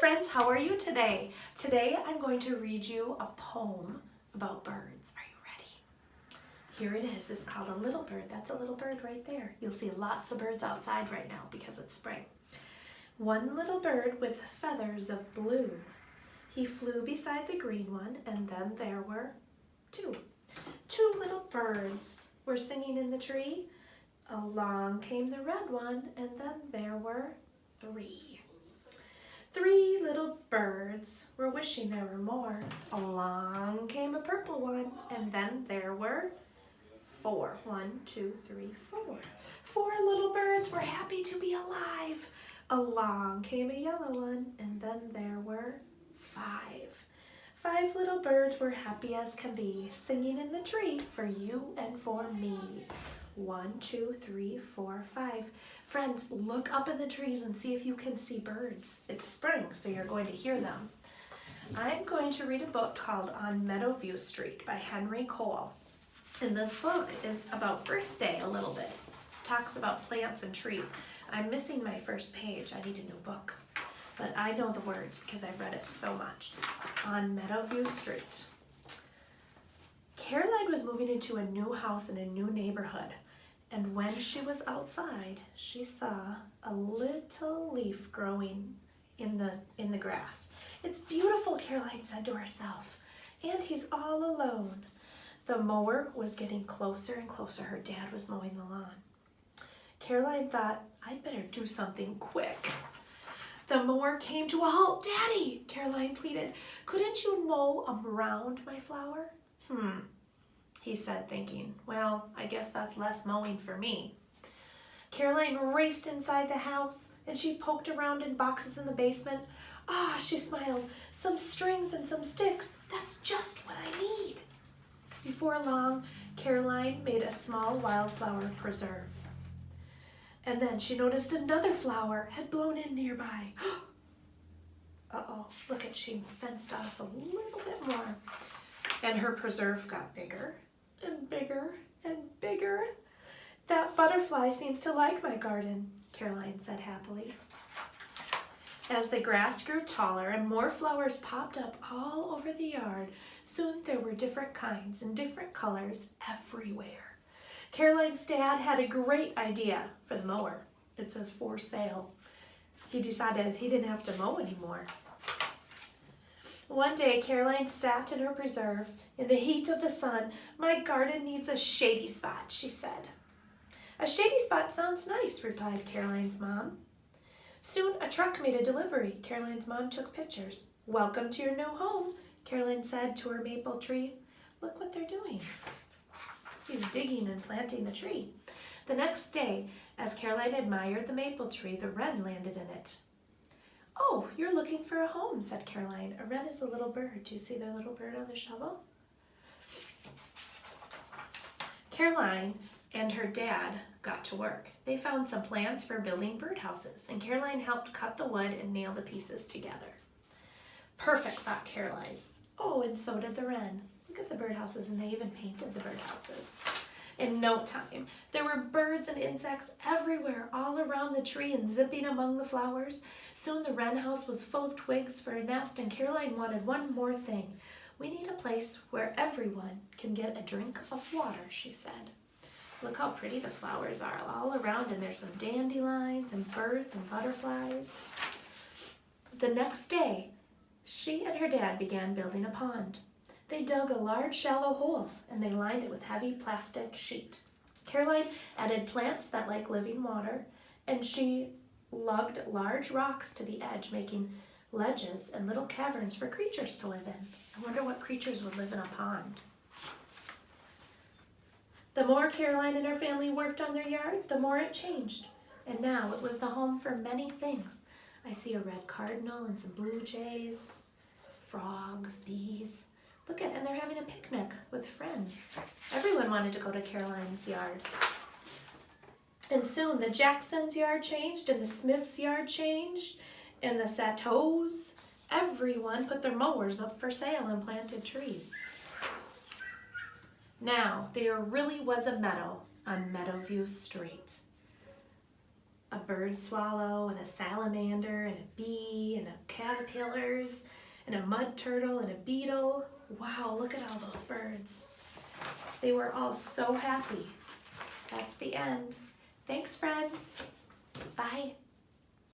friends, how are you today? Today I'm going to read you a poem about birds. Are you ready? Here it is. It's called A Little Bird. That's a little bird right there. You'll see lots of birds outside right now because it's spring. One little bird with feathers of blue. He flew beside the green one, and then there were two. Two little birds were singing in the tree. Along came the red one, and then there were three. Three little birds were wishing there were more. Along came a purple one, and then there were four. 1, 2, 3, 4. Four little birds were happy to be alive. Along came a yellow one, and then there were 5. 5 little birds were happy as can be, singing in the tree for you and for me. 1, 2, 3, 4, 5. Friends, look up in the trees and see if you can see birds. It's spring, so you're going to hear them. I'm going to read a book called On Meadowview Street by Henry Cole. And this book is about birthday a little bit. It talks about plants and trees. I'm missing my first page. I need a new book. But I know the words because I've read it so much. On Meadowview Street. Caroline was moving into a new house in a new neighborhood. And when she was outside, she saw a little leaf growing in the grass. It's beautiful, Caroline said to herself. And he's all alone. The mower was getting closer and closer. Her dad was mowing the lawn. Caroline thought, I'd better do something quick. The mower came to a halt. Daddy, Caroline pleaded, couldn't you mow around my flower? He said, thinking, well, I guess that's less mowing for me. Caroline raced inside the house, and she poked around in boxes in the basement. She smiled, some strings and some sticks. That's just what I need. Before long, Caroline made a small wildflower preserve. And then she noticed another flower had blown in nearby. Uh-oh, look at she fenced off a little bit more. And her preserve got bigger and bigger and bigger. That butterfly seems to like my garden, Caroline said happily. As the grass grew taller and more flowers popped up all over the yard, soon there were different kinds and different colors everywhere. Caroline's dad had a great idea for the mower. It says for sale. He decided he didn't have to mow anymore. One day, Caroline sat in her preserve in the heat of the sun. My garden needs a shady spot, she said. A shady spot sounds nice, replied Caroline's mom. Soon a truck made a delivery. Caroline's mom took pictures. Welcome to your new home, Caroline said to her maple tree. Look what they're doing. He's digging and planting the tree. The next day, as Caroline admired the maple tree, the wren landed in it. Oh, you're looking for a home, said Caroline. A wren is a little bird. Do you see the little bird on the shovel? Caroline and her dad got to work. They found some plans for building birdhouses, and Caroline helped cut the wood and nail the pieces together. Perfect, thought Caroline. Oh, and so did the wren. Look at the birdhouses, and they even painted the birdhouses. In no time, there were birds and insects everywhere, all around the tree and zipping among the flowers. Soon the wren house was full of twigs for a nest, and Caroline wanted one more thing. We need a place where everyone can get a drink of water, she said. Look how pretty the flowers are all around, and there's some dandelions and birds and butterflies. The next day, she and her dad began building a pond. They dug a large shallow hole, and they lined it with heavy plastic sheet. Caroline added plants that like living water, and she lugged large rocks to the edge, making ledges and little caverns for creatures to live in. I wonder what creatures would live in a pond. The more Caroline and her family worked on their yard, the more it changed. And now it was the home for many things. I see a red cardinal and some blue jays, frogs, bees. Look at, and they're having a picnic with friends. Everyone wanted to go to Caroline's yard. And soon the Jacksons' yard changed, and the Smiths' yard changed, and the Satows. Everyone put their mowers up for sale and planted trees. Now, there really was a meadow on Meadowview Street. a bird swallow and a salamander and a bee and a caterpillars and a mud turtle and a beetle. Wow, look at all those birds. They were all so happy. That's the end. Thanks, friends. Bye.